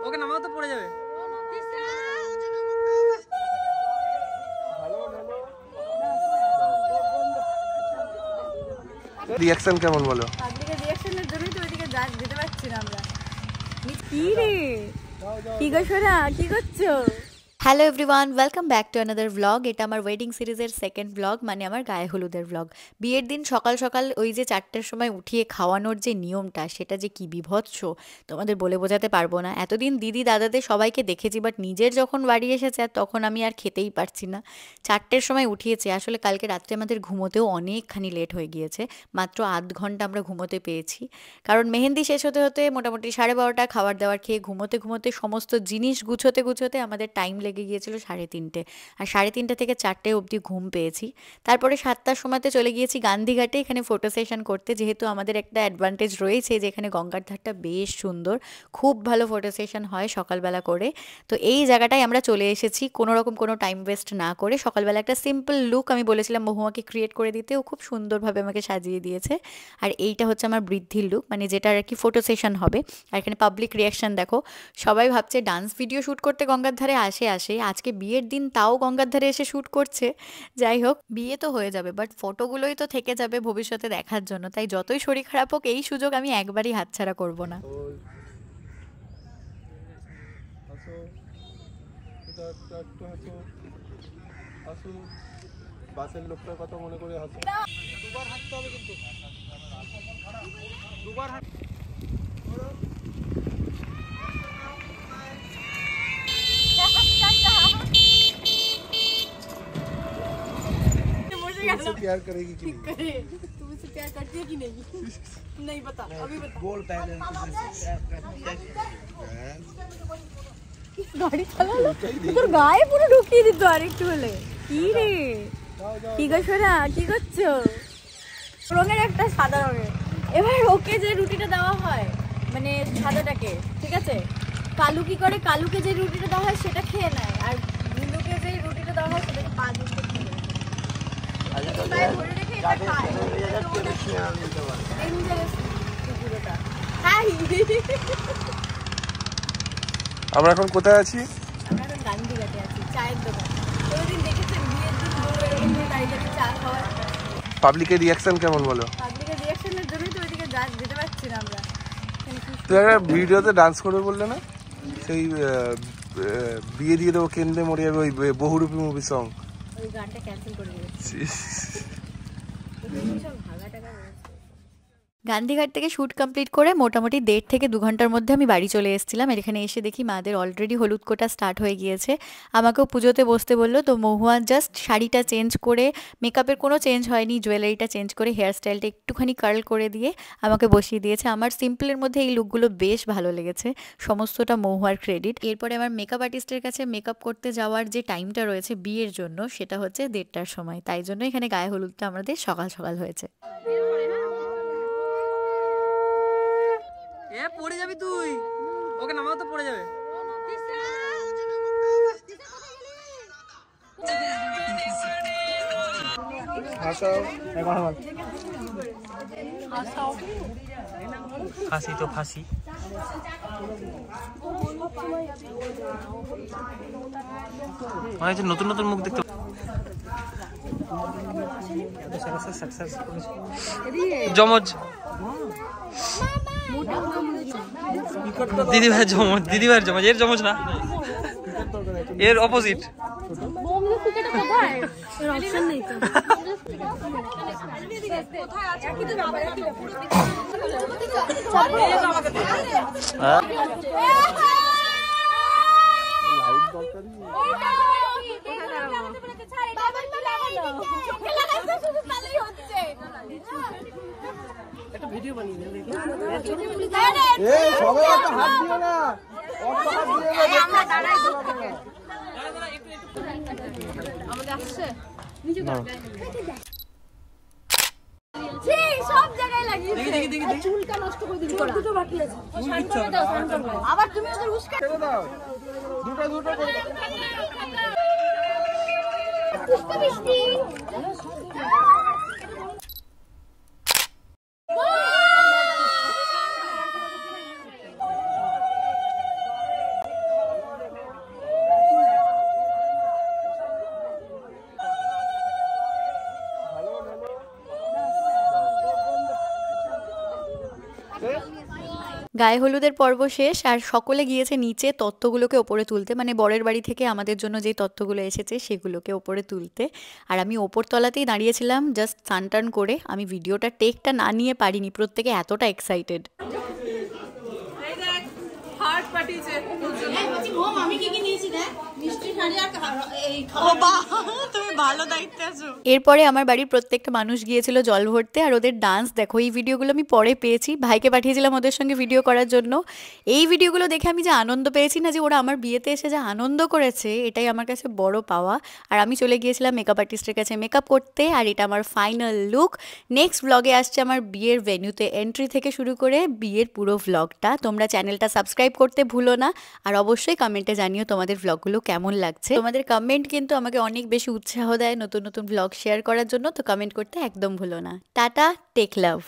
ওকে নামাও তো পড়ে যাবে। রিঅ্যাকশন কেমন বলো? পাবলিকের রিঅ্যাকশনের জন্যই তো ওইদিকে যেতে পারছি না আমরা। কি রে, কি গো সোনা, কি করছো? Hello everyone, welcome back to another blog. এটা আমার ওয়েডিং সিরিজের সেকেন্ড ব্লগ, মানে আমার গায়ে হলুদের ব্লগ। বিয়ের দিন সকাল সকাল ওই যে 4টের সময় উঠিয়ে খাওয়ানোর যে নিয়মটা, সেটা যে কি বিভৎস তোমাদের বলে বোঝাতে পারবো না। এতদিন দিদি দাদাদের সবাইকে দেখেছি, বাট নিজের যখন বাড়ি এসেছে তখন আমি আর খেতেই পারছি না। 4টের সময় উঠিয়েছি, আসলে কালকে রাত্রে আমাদের ঘুমোতেও অনেকখানি লেট হয়ে গিয়েছে, মাত্র আধ ঘন্টা আমরা ঘুমোতে পেয়েছি। কারণ মেহেন্দি শেষ হতে হতে মোটামুটি 12:30, খাবার দাবার খেয়ে ঘুমোতে ঘুমোতে সমস্ত জিনিস গুছোতে গুছোতে আমাদের টাইম লেগে গিয়েছিল 3:30, আর 3:30 থেকে 4টে অবধি ঘুম পেয়েছি। তারপরে 7টার সময়তে চলে গিয়েছি গান্ধীঘাটে, এখানে ফটো সেশন করতে। যেহেতু আমাদের একটা অ্যাডভান্টেজ রয়েছে যে এখানে গঙ্গার ধারটা বেশ সুন্দর, খুব ভালো ফটো সেশন হয় সকালবেলা করে। তো এই জায়গাটায় আমরা চলে এসেছি কোনো রকম কোনো টাইম ওয়েস্ট না করে। সকালবেলা একটা সিম্পল লুক আমি বলেছিলাম মহুয়াকে ক্রিয়েট করে দিতে, ও খুব সুন্দরভাবে আমাকে সাজিয়ে দিয়েছে। আর এইটা হচ্ছে আমার বৃদ্ধির লুক, মানে যেটা আর কি ফটো সেশন হবে। আর এখানে পাবলিক রিয়াকশন দেখো, সবাই ভাবছে ডান্স ভিডিও শ্যুট করতে গঙ্গার ধারে আসে, আজকে বিয়ের দিন তাও গঙ্গার ধারে এসে শ্যুট করছে। যাই হোক, বিয়ে তো হয়ে যাবে, বাট ফটোগুলোই তো থেকে যাবে ভবিষ্যতে দেখার জন্য, তাই যতই শরীর খারাপ হোক এই সুযোগ আমি একবারই হাতছাড়া করব না। বাসের লোকটার কথা মনে করে হাসো। দুবার হাঁটতে হবে কিন্তু, দুবার तुमसे प्यार करेगी कि नहीं? तुमसे प्यार करती है कि नहीं? नहीं बता, अभी बता। बोल पहले प्यार करती है। गाड़ी चला लो, তোর গায়ে পুরো ঢুকিয়ে দিত আরেকটু হলে। কি রে, কি গো সোনা, কি করছো? রঙের একটা সাদা রঙের। এবার ওকে যে রুটিটা দেওয়া হয়, মানে সাদাটাকে, ঠিক আছে, কালু কি করে, কালুকে যে রুটিটা দেওয়া হয় সেটা খেয়ে নেয়, আর বিন্দুকে যে রুটিটা দেওয়া হয় সেটাকে পা দিয়ে খেয়ে নেয়। আমরা এখন কোথায় আছি? আমরা এখন গান্ধীঘাটে আছি, চায়ের দোকান। কোনোদিন দেখেছেন বিয়ের দিন দাঁড়িয়ে চা খাওয়ার? পাবলিকের রিঅ্যাকশন কেমন বলো? পাবলিকের রিঅ্যাকশনের জন্যই তো ওইদিকে যেতে পারছি না আমরা। তুই একটা ভিডিওতে ডান্স করবে বললে না, সেই বিয়ে দিয়ে দেবো কেন্দ্রে মরে যাবে, ওই বহুরূপী মুভি সং, ওই গানটা ক্যান্সেল করে দিয়েছি। গান্ধীঘাট থেকে শ্যুট কমপ্লিট করে মোটামুটি 1.5 থেকে 2 ঘন্টার মধ্যে আমি বাড়ি চলে এসেছিলাম। আর এখানে এসে দেখি মাদের অলরেডি হলুদ কোটা স্টার্ট হয়ে গিয়েছে। আমাকেও পুজোতে বসতে বললো, তো মহুয়া জাস্ট শাড়িটা চেঞ্জ করে, মেকআপের কোনো চেঞ্জ হয়নি, জুয়েলারিটা চেঞ্জ করে হেয়ার স্টাইলটা একটুখানি কার্ল করে দিয়ে আমাকে বসিয়ে দিয়েছে। আমার সিম্পলের মধ্যে এই লুকগুলো বেশ ভালো লেগেছে, সমস্তটা মহুয়ার ক্রেডিট। এরপরে আমার মেকআপ আর্টিস্টের কাছে মেকআপ করতে যাওয়ার যে টাইমটা রয়েছে বিয়ের জন্য, সেটা হচ্ছে 1:30টার সময়, তাই জন্য এখানে গায়ে হলুদটা আমাদের সকাল সকাল হয়েছে। এ পড়ে যাবি তুই, ওকে নামাও তো পড়ে যাবে। ফাঁসি তো ফাঁসি। নতুন নতুন মুখ দেখতে জমজ, দিদিভাইয়ের জমজ, দিদিভাইয়ের জমজ, এর জমজ না, এর অপোজিট। একটা ভিডিও বানিয়ে দে, দেখি এই সবাই একটা হাত দিও না, অত হাত দিও না, আমরা দাঁড়াই দূর থেকে। আমাদের আসছে নিচে দাও, জি সব জায়গায় লাগিয়েছে। দেখি দেখি দেখি, চুলটা নষ্ট করে দিবি, চুল দুটো বাকি আছে, শান্ত হয়ে দাও, শান্ত হয়ে। আবার তুমি ওদের উস্কা দাও, দুটো দুটো করে পুষ্প বৃষ্টি। গায়ে হলুদের পর্ব শেষ আর সকলে গিয়েছে নিচে তত্ত্বগুলোকে ওপরে তুলতে, মানে বরের বাড়ি থেকে আমাদের জন্য যেই তত্ত্বগুলো এসেছে সেগুলোকে ওপরে তুলতে। আর আমি ওপর তলাতেই দাঁড়িয়েছিলাম জাস্ট স্নান টান করে। আমি ভিডিওটা টেকটা না নিয়ে পারিনি, প্রত্যেকে এতটা এক্সাইটেড। এরপরে আমার বাড়ির প্রত্যেকটা মানুষ গিয়েছিল জল ভরতে, আর ওদের ডান্স দেখো। এই ভিডিওগুলো আমি পরে পেয়েছি, ভাইকে পাঠিয়েছিলাম ওদের সঙ্গে ভিডিও করার জন্য। এই ভিডিওগুলো দেখে আমি যে আনন্দ পেয়েছি না, যে ওরা আমার বিয়েতে এসে যে আনন্দ করেছে, এটাই আমার কাছে বড় পাওয়া। আর আমি চলে গিয়েছিলাম মেকআপ আর্টিস্টের কাছে মেকআপ করতে, আর এটা আমার ফাইনাল লুক। নেক্সট ব্লগে আসছে আমার বিয়ের ভেন্যুতে এন্ট্রি থেকে শুরু করে বিয়ের পুরো ভ্লগটা। তোমরা চ্যানেলটা সাবস্ক্রাইব করতে ভুলো না, আর অবশ্যই কমেন্টে জানিও তোমাদের ভ্লগগুলো কেমন লাগছে। তোমাদের কমেন্ট কিন্তু আমাকে অনেক বেশি উৎসাহ দেয় নতুন নতুন ভ্লগ শেয়ার করার জন্য, তো কমেন্ট করতে একদম ভুলো না। টাটা, টেক লাভ।